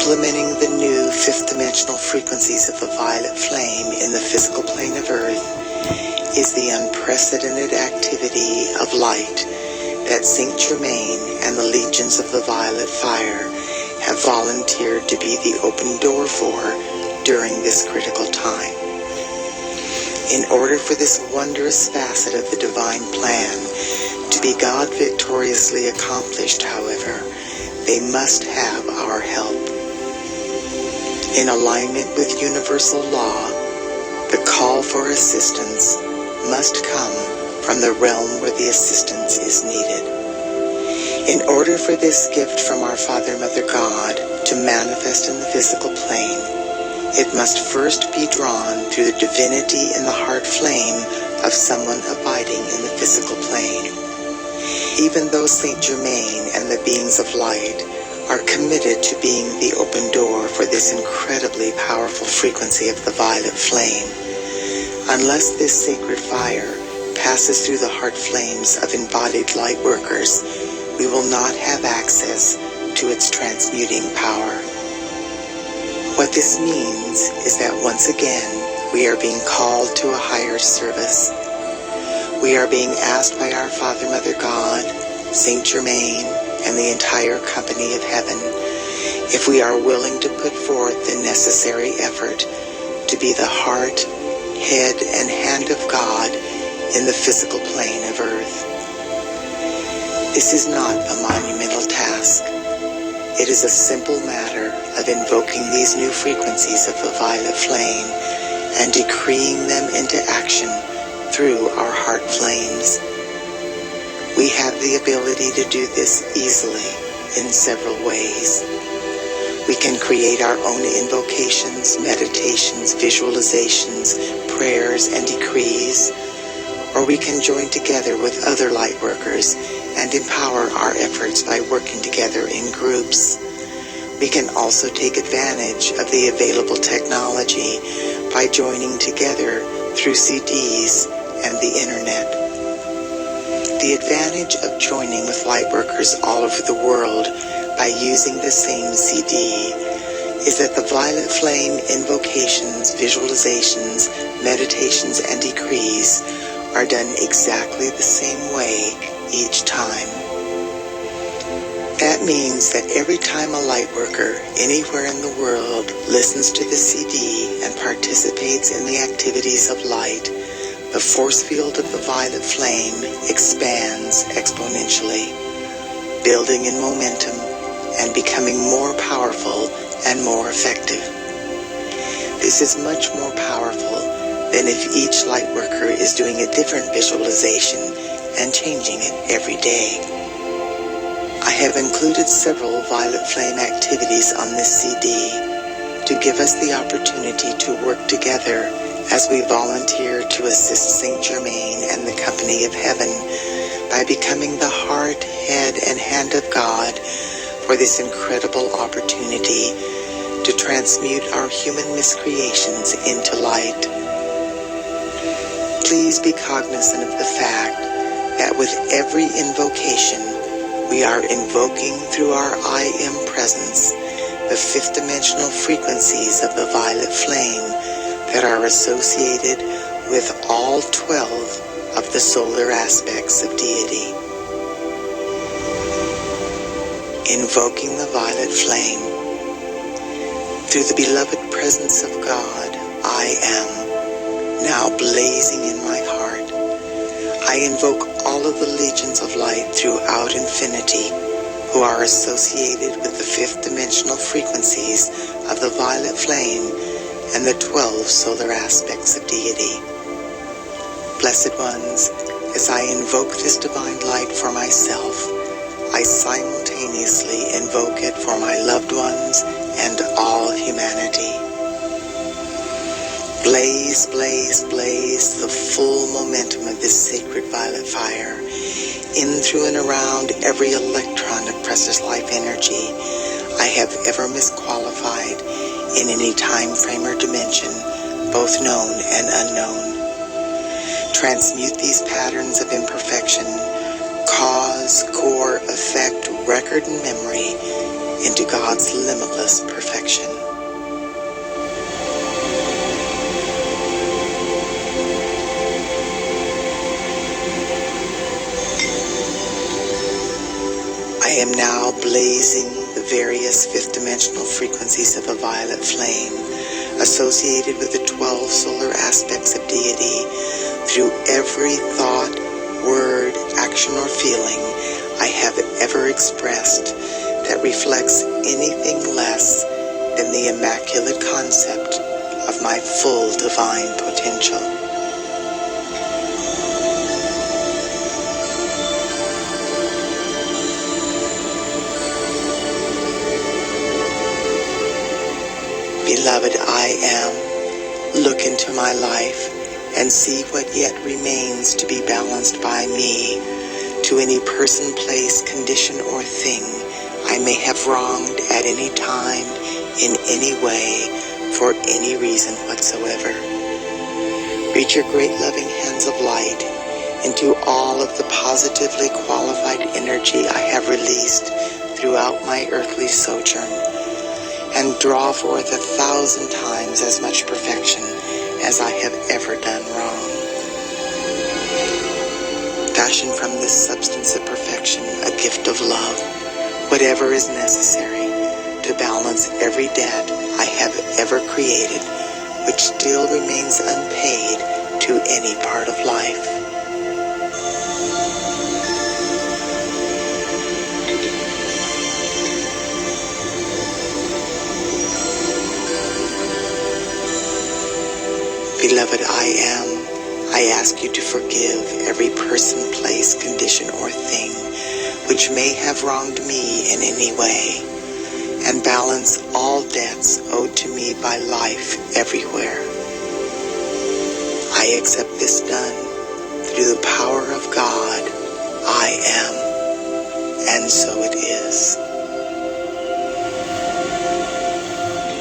implementing the new fifth dimensional frequencies of the violet flame in the physical plane of Earth is the unprecedented activity of light that Saint Germain and the legions of the violet fire have volunteered to be the open door for during this critical time. In order for this wondrous facet of the divine plan to be God victoriously accomplished, however, they must have our help. In alignment with universal law, the call for assistance must come from the realm where the assistance is needed. In order for this gift from our Father, Mother God to manifest in the physical plane, it must first be drawn through the divinity in the heart flame of someone abiding in the physical plane. Even though Saint Germain and the beings of light are committed to being the open door for this incredibly powerful frequency of the violet flame, unless this sacred fire passes through the heart flames of embodied light workers, we will not have access to its transmuting power. What this means is that once again, we are being called to a higher service. We are being asked by our Father, Mother God, Saint Germain, and the entire company of heaven, if we are willing to put forth the necessary effort to be the heart, head, and hand of God in the physical plane of Earth. This is not a monumental task. It is a simple matter of invoking these new frequencies of the violet flame and decreeing them into action through our heart flames. We have the ability to do this easily in several ways. We can create our own invocations, meditations, visualizations, prayers, and decrees, or we can join together with other light workers and empower our efforts by working together in groups. We can also take advantage of the available technology by joining together through CDs and the internet. The advantage of joining with light workers all over the world by using the same CD is that the violet flame invocations, visualizations, meditations, and decrees are done exactly the same way each time. That means that every time a light worker anywhere in the world listens to the CD and participates in the activities of light, the force field of the violet flame expands exponentially, building in momentum and becoming more powerful and more effective. This is much more powerful than if each light worker is doing a different visualization and changing it every day. I have included several violet flame activities on this CD to give us the opportunity to work together as we volunteer to assist Saint Germain and the company of heaven by becoming the heart, head, and hand of God for this incredible opportunity to transmute our human miscreations into light. Please be cognizant of the fact that with every invocation, we are invoking through our I Am presence the fifth dimensional frequencies of the violet flame that are associated with all 12 of the solar aspects of deity. Invoking the violet flame. Through the beloved presence of God, I am now blazing in my heart. I invoke all of the legions of light throughout infinity who are associated with the fifth dimensional frequencies of the violet flame and the 12 solar aspects of deity. Blessed ones, as I invoke this divine light for myself, I simultaneously invoke it for my loved ones and all humanity. Blaze, blaze, blaze the full momentum of this sacred violet fire in, through, and around every electron of precious life energy I have ever misqualified in any time frame or dimension, both known and unknown. Transmute these patterns of imperfection, cause, core, effect, record, and memory into God's limitless perfection. I am now blazing the various fifth-dimensional frequencies of the violet flame associated with the 12 solar aspects of deity through every thought, word, action, or feeling I have ever expressed that reflects anything less than the immaculate concept of my full divine potential. Beloved, I am. Look into my life and see what yet remains to be balanced by me to any person, place, condition, or thing I may have wronged at any time, in any way, for any reason whatsoever. Reach your great loving hands of light into all of the positively qualified energy I have released throughout my earthly sojourn, and draw forth 1,000 times as much perfection as I have ever done wrong. Fashion from this substance of perfection a gift of love, whatever is necessary to balance every debt I have ever created, which still remains unpaid to any part of life. Beloved, I ask you to forgive every person, place, condition, or thing which may have wronged me in any way, and balance all debts owed to me by life everywhere. I accept this done through the power of God. I am, and so it is.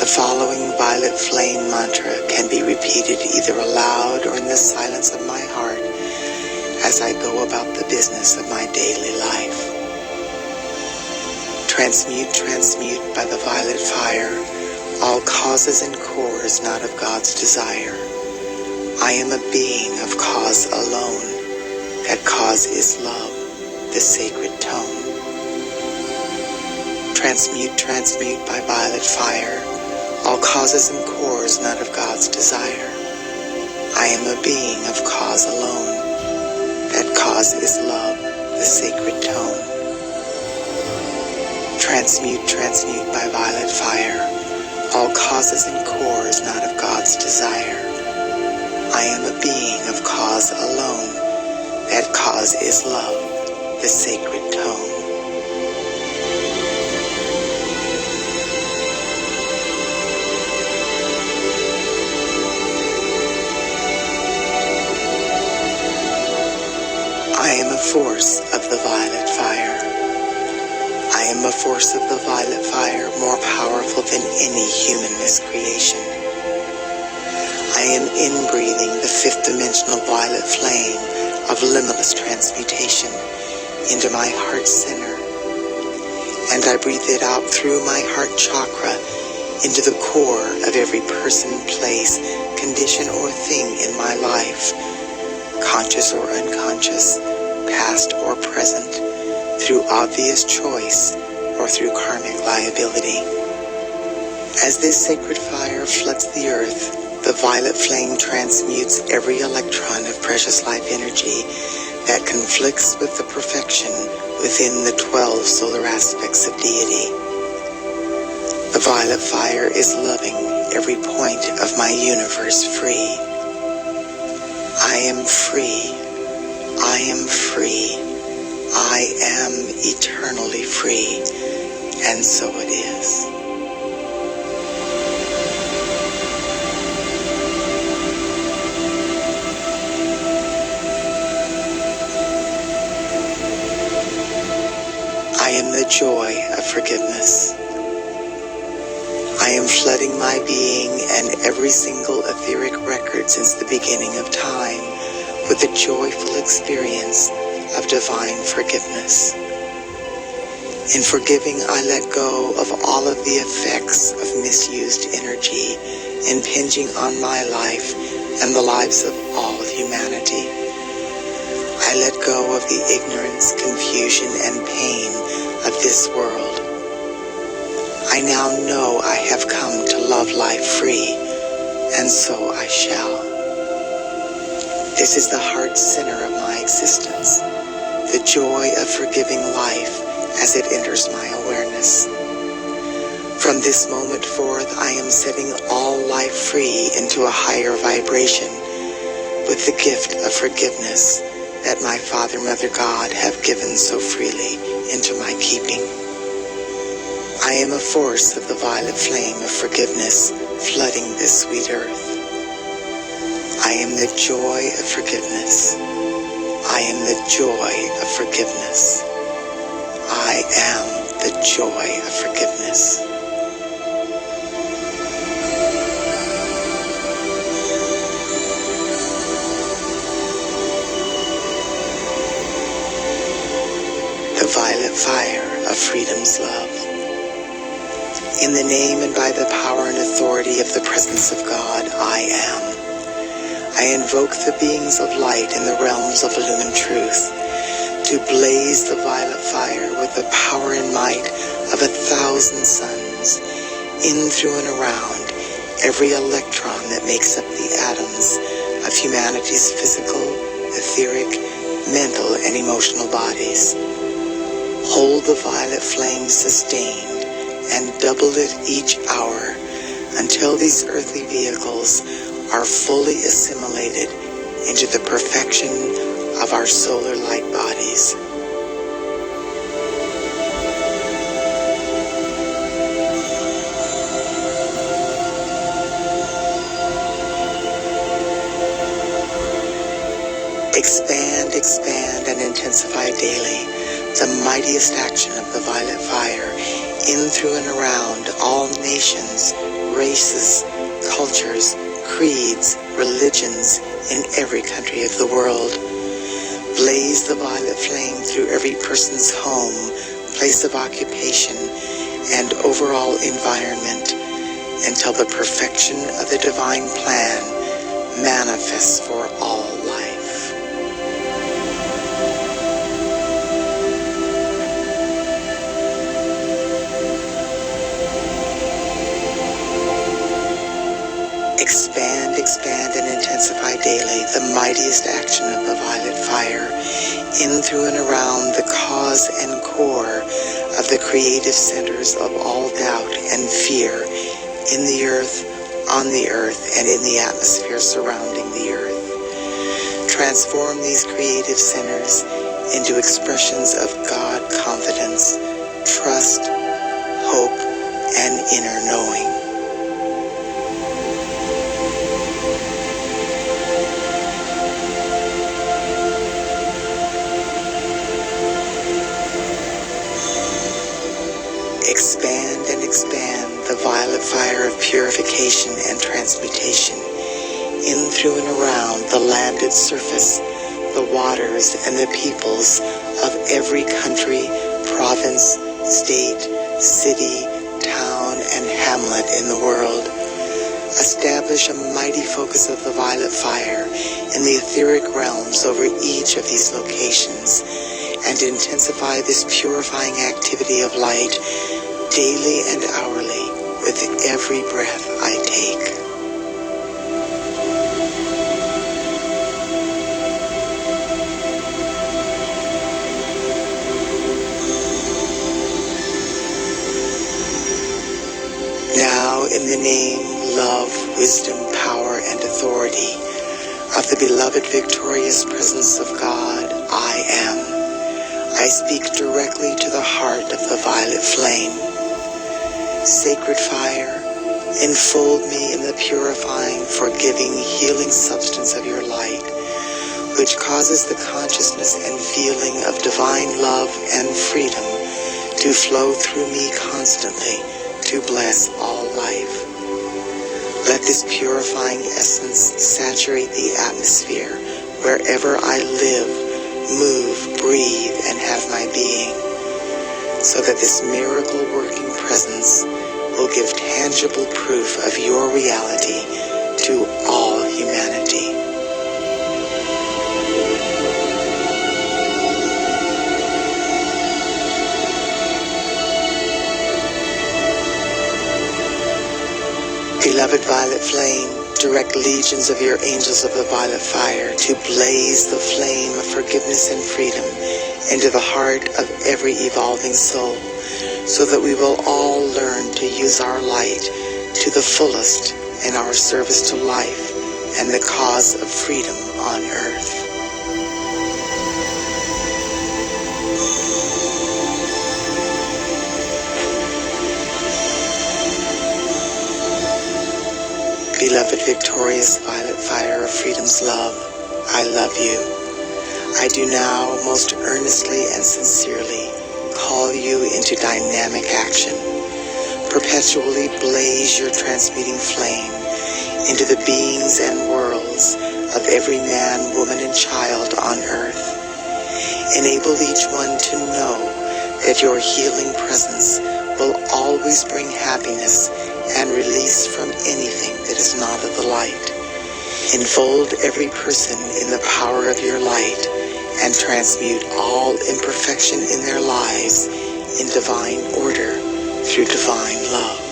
The following violet flame mantra can be repeated either aloud or in the silence of my heart as I go about the business of my daily life. Transmute, transmute by the violet fire all causes and cores not of God's desire. I am a being of cause alone. That cause is love, the sacred tone. Transmute, transmute by violet fire all causes and cores not of God's desire. I am a being of cause alone. That cause is love, the sacred tone. Transmute, transmute by violet fire all causes and cores not of God's desire. I am a being of cause alone. That cause is love, the sacred tone. I am a force of the violet fire. I am a force of the violet fire more powerful than any human miscreation. I am inbreathing the fifth-dimensional violet flame of limitless transmutation into my heart center, and I breathe it out through my heart chakra into the core of every person, place, condition, or thing in my life, conscious or unconscious, past or present, through obvious choice or through karmic liability. As this sacred fire floods the earth, the violet flame transmutes every electron of precious life energy that conflicts with the perfection within the 12 solar aspects of deity. The violet fire is loving every point of my universe free. I am free. I am free. I am eternally free, and so it is. I am the joy of forgiveness. I am flooding my being and every single etheric record since the beginning of time with the joyful experience of divine forgiveness. In forgiving, I let go of all of the effects of misused energy impinging on my life and the lives of all of humanity. I let go of the ignorance, confusion, and pain of this world. I now know I have come to love life free, and so I shall. This is the heart center of my existence, the joy of forgiving life as it enters my awareness. From this moment forth, I am setting all life free into a higher vibration with the gift of forgiveness that my Father, Mother, God have given so freely into my keeping. I am a force of the violet flame of forgiveness flooding this sweet earth. I am the joy of forgiveness. I am the joy of forgiveness. I am the joy of forgiveness. The violet fire of freedom's love. In the name and by the power and authority of the presence of God, I am. I invoke the beings of light in the realms of illumined truth to blaze the violet fire with the power and might of 1,000 suns, in, through, and around every electron that makes up the atoms of humanity's physical, etheric, mental, and emotional bodies. Hold the violet flame sustained and double it each hour until these earthly vehicles are fully assimilated into the perfection of our solar light bodies. Expand, expand, and intensify daily the mightiest action of the violet fire in, through, and around all nations, races, cultures, creeds, religions in every country of the world. Blaze the violet flame through every person's home, place of occupation, and overall environment until the perfection of the divine plan manifests for all life. Expand, expand, and intensify daily the mightiest action of the violet fire in, through, and around the cause and core of the creative centers of all doubt and fear in the earth, on the earth, and in the atmosphere surrounding the earth. Transform these creative centers into expressions of God confidence, trust, hope, and inner knowing. Expand and expand the violet fire of purification and transmutation in, through, and around the landed surface, the waters, and the peoples of every country, province, state, city, town, and hamlet in the world. Establish a mighty focus of the violet fire in the etheric realms over each of these locations, and intensify this purifying activity of light daily and hourly with every breath I take. Now, in the name, love, wisdom, power, and authority of the beloved victorious presence of God, I am. I speak directly to the heart of the violet flame. Sacred fire, enfold me in the purifying, forgiving, healing substance of your light, which causes the consciousness and feeling of divine love and freedom to flow through me constantly to bless all life. Let this purifying essence saturate the atmosphere wherever I live, move, breathe, and have my being. so that this miracle-working presence will give tangible proof of your reality to all humanity. Beloved violet flame, direct legions of your angels of the violet fire to blaze the flame of forgiveness and freedom into the heart of every evolving soul, so that we will all learn to use our light to the fullest in our service to life and the cause of freedom on earth. Beloved victorious violet fire of freedom's love, I love you. I do now most earnestly and sincerely call you into dynamic action. Perpetually blaze your transmuting flame into the beings and worlds of every man, woman, and child on earth. Enable each one to know that your healing presence will always bring happiness and release from anything that is not of the light. Enfold every person in the power of your light and transmute all imperfection in their lives in divine order through divine love.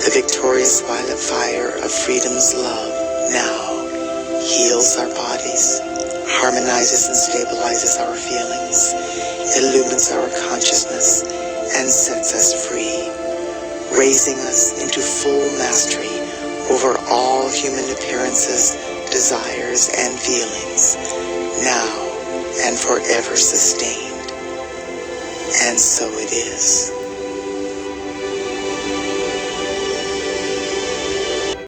The victorious violet fire of freedom's love now heals our bodies, harmonizes and stabilizes our feelings, illumines our consciousness, and sets us free, raising us into full mastery over all human appearances, desires, and feelings, now and forever sustained. And so it is.